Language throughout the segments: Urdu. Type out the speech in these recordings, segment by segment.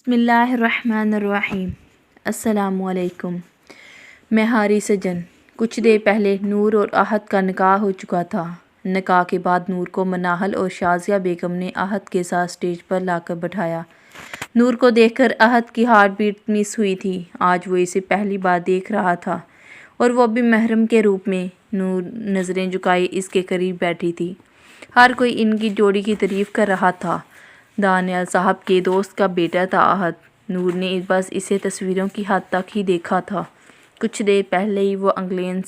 بسم اللہ الرحمن الرحیم۔ السلام علیکم۔ مہاری سجن۔ کچھ دیر پہلے نور اور احد کا نکاح ہو چکا تھا۔ نکاح کے بعد نور کو مناہل اور شازیہ بیگم نے احد کے ساتھ اسٹیج پر لا کر بٹھایا۔ نور کو دیکھ کر احد کی ہارٹ بیٹ مس ہوئی تھی۔ آج وہ اسے پہلی بار دیکھ رہا تھا اور وہ بھی محرم کے روپ میں۔ نور نظریں جھکائے اس کے قریب بیٹھی تھی۔ ہر کوئی ان کی جوڑی کی تعریف کر رہا تھا۔ دانیال صاحب کے دوست کا بیٹا تھا احد۔ نور نے بس اسے تصویروں کی حد تک ہی دیکھا تھا۔ کچھ دیر پہلے ہی وہ انگلینڈ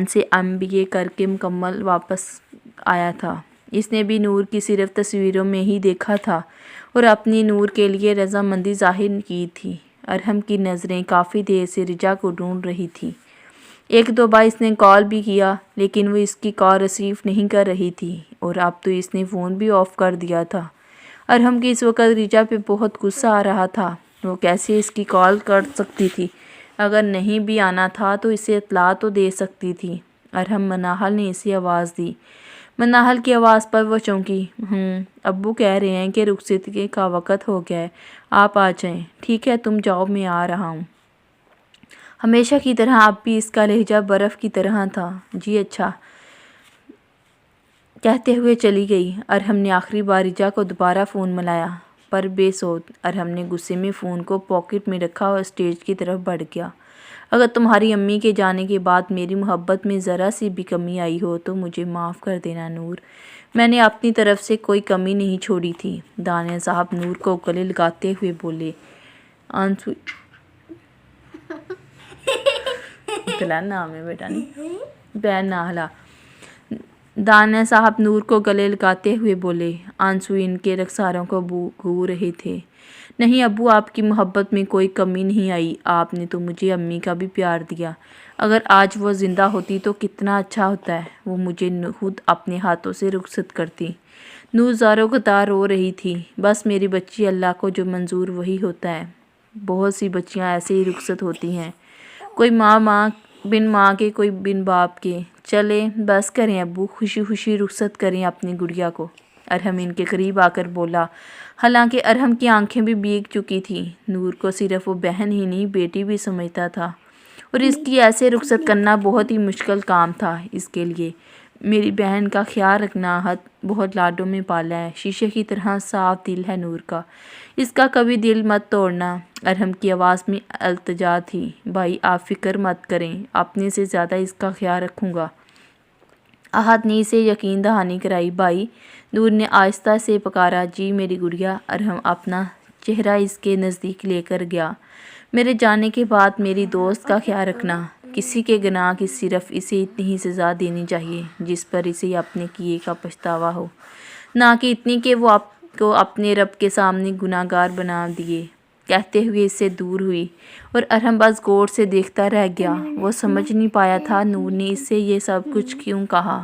سے MBA کر کے مکمل واپس آیا تھا۔ اس نے بھی نور کی صرف تصویروں میں ہی دیکھا تھا اور اپنی نور کے لیے رضامندی ظاہر کی تھی۔ ارحم کی نظریں کافی دیر سے رجا کو ڈھونڈ رہی تھی۔ ایک دو بار اس نے کال بھی کیا لیکن وہ اس کی کال ریسیو نہیں کر رہی تھی اور اب تو اس نے فون بھی آف کر دیا تھا۔ ارحم کی اس وقت رجا پہ بہت غصہ آ رہا تھا۔ وہ کیسے اس کی کال کر سکتی تھی؟ اگر نہیں بھی آنا تھا تو اسے اطلاع تو دے سکتی تھی۔ ارحم، مناہل نے اسے آواز دی۔ مناہل کی آواز پر وہ چونکی۔ ابو کہہ رہے ہیں کہ رخصتی کا وقت ہو گیا ہے، آپ آ جائیں۔ ٹھیک ہے تم جاؤ، میں آ رہا ہوں۔ ہمیشہ کی طرح اب بھی اس کا لہجہ برف کی طرح تھا۔ جی اچھا، کہتے ہوئے چلی گئی۔ ارحم نے آخری بار رجا کو دوبارہ فون ملایا پر بے سود۔ ارحم نے غصے میں فون کو پاکٹ میں رکھا اور اسٹیج کی طرف بڑھ گیا۔ اگر تمہاری امی کے جانے کے بعد میری محبت میں ذرا سی بھی کمی آئی ہو تو مجھے معاف کر دینا نور۔ میں نے اپنی طرف سے کوئی کمی نہیں چھوڑی تھی۔ دانیال صاحب نور کو گلے لگاتے ہوئے بولے۔ آنسو نام ہے بیٹا نہیں بین ناہلا۔ دانیال صاحب نور کو گلے لگاتے ہوئے بولے۔ آنسو ان کے رخساروں کو بھگو رہے تھے۔ نہیں ابو، آپ کی محبت میں کوئی کمی نہیں آئی۔ آپ نے تو مجھے امی کا بھی پیار دیا۔ اگر آج وہ زندہ ہوتی تو کتنا اچھا ہوتا ہے، وہ مجھے خود اپنے ہاتھوں سے رخصت کرتی۔ نور زاروں قطار رو رہی تھی۔ بس میری بچی، اللہ کو جو منظور وہی ہوتا ہے۔ بہت سی بچیاں ایسے ہی رخصت ہوتی ہیں، کوئی ماں بن ماں کے، کوئی بن باپ کے۔ چلے بس کریں ابو، خوشی خوشی رخصت کریں اپنی گڑیا کو۔ ارحم ان کے قریب آ کر بولا۔ حالانکہ ارحم کی آنکھیں بھی بھیگ چکی تھیں۔ نور کو صرف وہ بہن ہی نہیں بیٹی بھی سمجھتا تھا اور اس کی ایسے رخصت کرنا بہت ہی مشکل کام تھا اس کے لیے۔ میری بہن کا خیال رکھنا، احد بہت لاڈوں میں پالا ہے، شیشے کی طرح صاف دل ہے نور کا، اس کا کبھی دل مت توڑنا۔ ارحم کی آواز میں التجا تھی۔ بھائی آپ فکر مت کریں، اپنے سے زیادہ اس کا خیال رکھوں گا۔ احد نے اسے یقین دہانی کرائی۔ بھائی، نور نے آہستہ سے پکارا۔ جی میری گڑیا۔ ارحم اپنا چہرہ اس کے نزدیک لے کر گیا۔ میرے جانے کے بعد میری دوست کا خیال رکھنا۔ کسی کے گناہ کی صرف اسے اتنی ہی سزا دینی چاہیے جس پر اسے اپنے کیے کا پچھتاوا ہو، نہ کہ اتنی کہ وہ آپ کو اپنے رب کے سامنے گناہ گار بنا دیے۔ کہتے ہوئے اس سے دور ہوئی اور ارحم بس غور سے دیکھتا رہ گیا۔ وہ سمجھ نہیں پایا تھا نور نے اس سے یہ سب کچھ کیوں کہا۔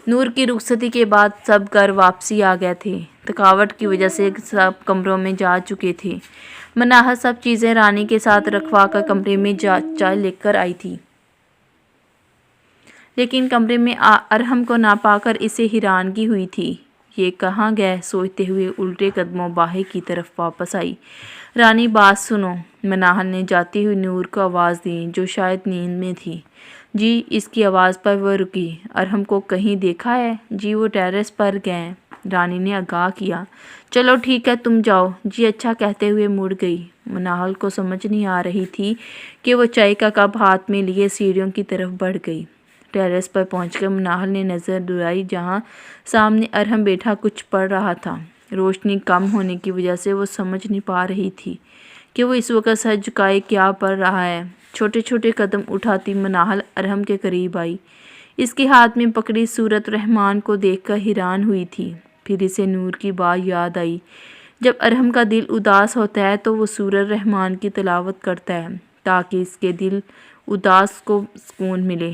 نور کی رخصتی کے بعد سب گھر واپسی آ گئے تھے۔ تھکاوٹ کی وجہ سے سب کمروں میں جا چکے تھے۔ مناہل سب چیزیں رانی کے ساتھ رکھوا کر کمرے میں چائے لے کر آئی تھی، لیکن کمرے میں ارحم کو نہ پا کر اسے حیرانگی ہوئی تھی۔ یہ کہاں گئے سوچتے ہوئے الٹے قدموں باہر کی طرف واپس آئی۔ رانی بات سنو، مناہل نے جاتی ہوئی نور کو آواز دی جو شاید نیند میں تھی۔ جی، اس کی آواز پر وہ رکی۔ ارحم کو کہیں دیکھا ہے؟ جی وہ ٹیرس پر گئے، رانی نے آگاہ کیا۔ چلو ٹھیک ہے تم جاؤ۔ جی اچھا کہتے ہوئے مڑ گئی۔ مناہل کو سمجھ نہیں آ رہی تھی کہ وہ چائے کا کپ ہاتھ میں لیے سیڑھیوں کی طرف بڑھ گئی۔ ٹیرس پر پہنچ کر مناہل نے نظر دوڑائی جہاں سامنے ارحم بیٹھا کچھ پڑھ رہا تھا۔ روشنی کم ہونے کی وجہ سے وہ سمجھ نہیں پا رہی تھی کہ وہ اس وقت سر جھکائے کیا پڑھ رہا ہے۔ چھوٹے چھوٹے قدم اٹھاتی مناہل ارحم کے قریب آئی۔ اس کے ہاتھ میں پکڑی سورۃ الرحمن کو دیکھ کر حیران ہوئی تھی۔ پھر اسے نور کی بات یاد آئی۔ جب ارحم کا دل اداس ہوتا ہے تو وہ سورۃ الرحمن کی تلاوت کرتا ہے تاکہ اس کے دل اداس کو سکون ملے۔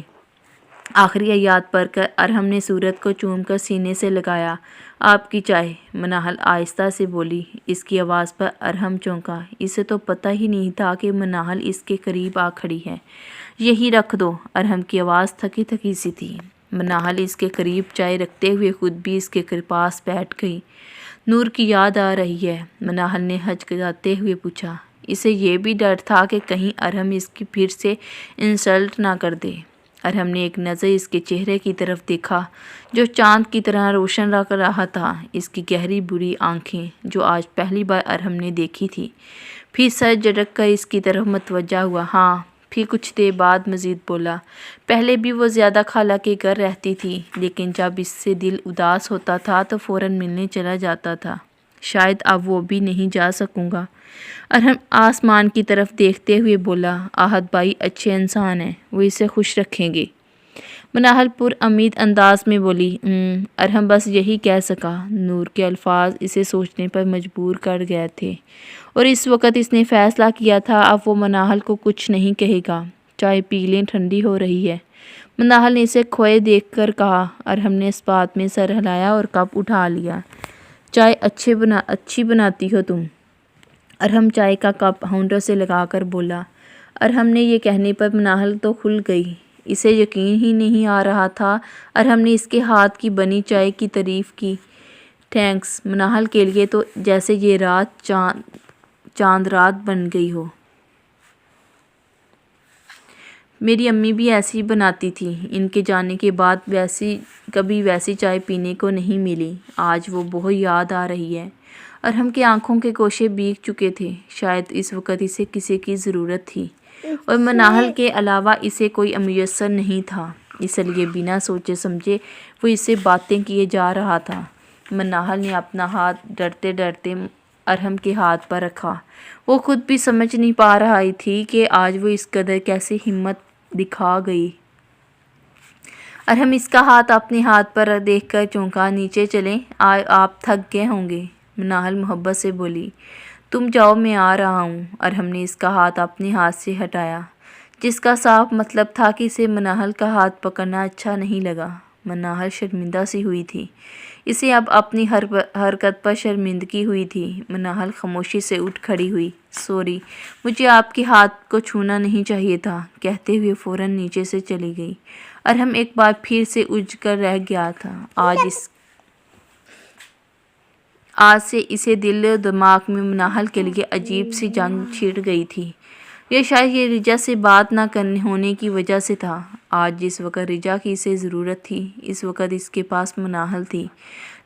آخری آیات پڑھ کر ارحم نے سورت کو چوم کر سینے سے لگایا۔ آپ کی چائے، مناہل آہستہ سے بولی۔ اس کی آواز پر ارحم چونکا۔ اسے تو پتہ ہی نہیں تھا کہ مناہل اس کے قریب آ کھڑی ہے۔ یہی رکھ دو، ارحم کی آواز تھکی تھکی سی تھی۔ مناہل اس کے قریب چائے رکھتے ہوئے خود بھی اس کے پاس بیٹھ گئی۔ نور کی یاد آ رہی ہے، مناہل نے ہچکچاتے ہوئے پوچھا۔ اسے یہ بھی ڈر تھا کہ کہیں ارحم اس کی پھر سے انسلٹ نہ کر دے۔ ارحم نے ایک نظر اس کے چہرے کی طرف دیکھا جو چاند کی طرح روشن لگ رہا تھا۔ اس کی گہری بری آنکھیں جو آج پہلی بار ارحم نے دیکھی تھی، پھر سر جھٹک کر اس کی طرف متوجہ ہوا۔ ہاں، پھر کچھ دیر بعد مزید بولا۔ پہلے بھی وہ زیادہ خالہ کے گھر رہتی تھی، لیکن جب اس سے دل اداس ہوتا تھا تو فوراً ملنے چلا جاتا تھا۔ شاید اب وہ بھی نہیں جا سکوں گا۔ ارحم آسمان کی طرف دیکھتے ہوئے بولا۔ احد بھائی اچھے انسان ہیں، وہ اسے خوش رکھیں گے۔ مناہل پر امید انداز میں بولی۔ ارحم بس یہی کہہ سکا۔ نور کے الفاظ اسے سوچنے پر مجبور کر گئے تھے، اور اس وقت اس نے فیصلہ کیا تھا اب وہ مناہل کو کچھ نہیں کہے گا۔ چائے پی لیں، ٹھنڈی ہو رہی ہے، مناہل نے اسے کھوئے دیکھ کر کہا۔ ارحم نے اس بات میں سر ہلایا اور کپ اٹھا لیا۔ چائے اچھی بناتی ہو تم۔ ارحم چائے کا کپ ہونٹوں سے لگا کر بولا۔ ارحم نے یہ کہنے پر مناہل تو کھل گئی۔ اسے یقین ہی نہیں آ رہا تھا ارحم نے اس کے ہاتھ کی بنی چائے کی تعریف کی۔ تھینکس، مناہل کے لیے تو جیسے یہ رات چاند رات بن گئی ہو۔ میری امی بھی ایسی بناتی تھی، ان کے جانے کے بعد کبھی ویسی چائے پینے کو نہیں ملی۔ آج وہ بہت یاد آ رہی ہے۔ ارحم کے آنکھوں کے گوشے بھیگ چکے تھے، شاید اس وقت اسے کسی کی ضرورت تھی، اور مناہل کے علاوہ اسے کوئی میسر نہیں تھا، اس لیے بنا سوچے سمجھے وہ اس سے باتیں کیے جا رہا تھا۔ مناہل نے اپنا ہاتھ ڈرتے ڈرتے ارحم کے ہاتھ پر رکھا۔ وہ خود بھی سمجھ نہیں پا رہی تھی کہ آج وہ اس قدر کیسے ہمت دکھا گئی۔ ارحم اس کا ہاتھ اپنے ہاتھ پر دیکھ کر چونکا۔ نیچے چلیں، آپ تھک گئے ہوں گے، مناہل محبت سے بولی۔ تم جاؤ، میں آ رہا ہوں۔ ارحم نے اس کا ہاتھ اپنے ہاتھ سے ہٹایا، جس کا صاف مطلب تھا کہ اسے مناہل کا ہاتھ پکڑنا اچھا نہیں لگا۔ مناہل شرمندہ سی ہوئی تھی، اسے اب اپنی حرکت پر شرمندگی ہوئی تھی۔ مناہل خاموشی سے اٹھ کھڑی ہوئی۔ سوری، مجھے آپ کے ہاتھ کو چھونا نہیں چاہیے تھا، کہتے ہوئے فوراً نیچے سے چلی گئی۔ ارحم ایک بار پھر سے الجھ کر رہ گیا تھا۔ آج سے اسے دل و دماغ میں مناہل کے لیے عجیب سی جنگ چھڑ گئی تھی۔ یہ شاید یہ رجا سے بات نہ ہونے کی وجہ سے تھا۔ آج جس وقت رجا کی اسے ضرورت تھی، اس وقت اس کے پاس مناہل تھی،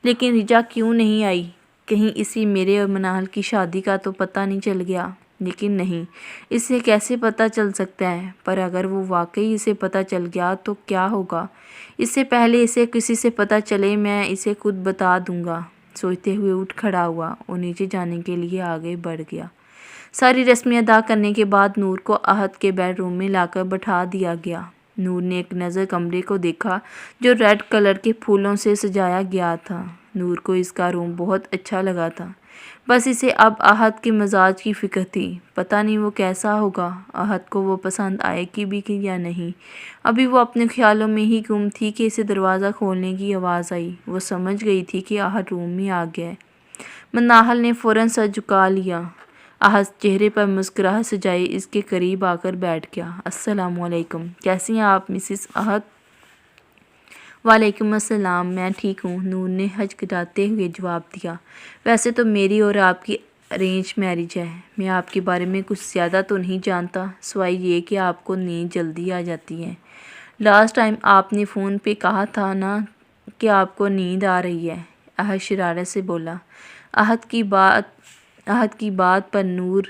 لیکن رجا کیوں نہیں آئی؟ کہیں اسے میرے اور مناہل کی شادی کا تو پتہ نہیں چل گیا؟ لیکن نہیں، اسے کیسے پتہ چل سکتا ہے؟ پر اگر وہ واقعی اسے پتہ چل گیا تو کیا ہوگا؟ اس سے پہلے اسے کسی سے پتہ چلے میں اسے خود بتا دوں گا، سوچتے ہوئے اٹھ کھڑا ہوا اور نیچے جانے کے لیے آگے بڑھ گیا۔ ساری رسمیں ادا کرنے کے بعد نور کو احد کے بیڈ روم میں لا کر بٹھا دیا گیا۔ نور نے ایک نظر کمرے کو دیکھا جو ریڈ کلر کے پھولوں سے سجایا گیا تھا۔ نور کو اس کا روم بہت اچھا لگا تھا، بس اسے اب احد کے مزاج کی فکر تھی۔ پتہ نہیں وہ کیسا ہوگا، احد کو وہ پسند آئے گی بھی یا نہیں۔ ابھی وہ اپنے خیالوں میں ہی گم تھی کہ اسے دروازہ کھولنے کی آواز آئی۔ وہ سمجھ گئی تھی کہ احد روم میں آ گیا ہے۔ مناہل نے فوراً سر جھکا لیا۔ احد چہرے پر مسکراہٹ سجائے اس کے قریب آ کر بیٹھ گیا۔ السلام علیکم، کیسی ہیں آپ مسز احد؟ وعلیکم السلام، میں ٹھیک ہوں، نور نے ہچکچاتے ہوئے جواب دیا۔ ویسے تو میری اور آپ کی ارینج میرج ہے، میں آپ کے بارے میں کچھ زیادہ تو نہیں جانتا، سوائے یہ کہ آپ کو نیند جلدی آ جاتی ہے۔ لاسٹ ٹائم آپ نے فون پہ کہا تھا نا کہ آپ کو نیند آ رہی ہے، احد شرارت سے بولا۔ احد کی بات پر نور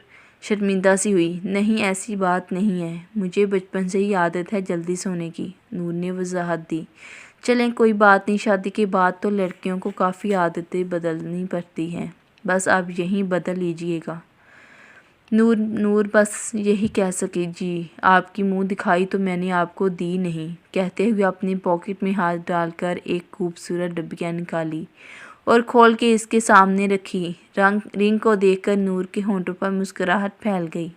شرمندہ سی ہوئی۔ نہیں، ایسی بات نہیں ہے، مجھے بچپن سے ہی عادت ہے جلدی سونے کی، نور نے وضاحت دی۔ چلیں کوئی بات نہیں، شادی کے بعد تو لڑکیوں کو کافی عادتیں بدلنی پڑتی ہیں، بس آپ یہیں بدل لیجئے گا۔ نور بس یہی کہہ سکی۔ جی، آپ کی منہ دکھائی تو میں نے آپ کو دی نہیں، کہتے ہوئے اپنے پاکٹ میں ہاتھ ڈال کر ایک خوبصورت ڈبیا نکالی اور کھول کے اس کے سامنے رکھی۔ رنگ کو دیکھ کر نور کے ہونٹوں پر مسکراہٹ پھیل گئی۔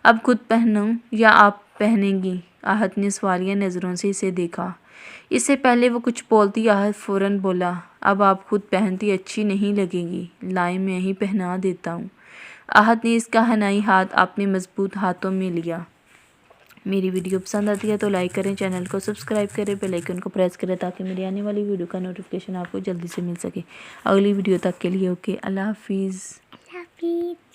اب خود پہنوں یا آپ پہنیں گی؟ احد نے سوالیہ نظروں سے اسے دیکھا۔ اس سے پہلے وہ کچھ بولتی احد فوراً بولا۔ اب آپ خود پہنتی اچھی نہیں لگے گی، لائیں میں ہی پہنا دیتا ہوں۔ احد نے اس کا حنائی ہاتھ اپنے مضبوط ہاتھوں میں لیا میری ویڈیو پسند آتی ہے تو لائک کریں، چینل کو سبسکرائب کریں، بیل آئیکن کو پریس کریں تاکہ میری آنے والی ویڈیو کا نوٹیفیکیشن آپ کو جلدی سے مل سکے۔ اگلی ویڈیو تک کے لیے اوکے، اللہ حافظ۔ اللہ حافظ۔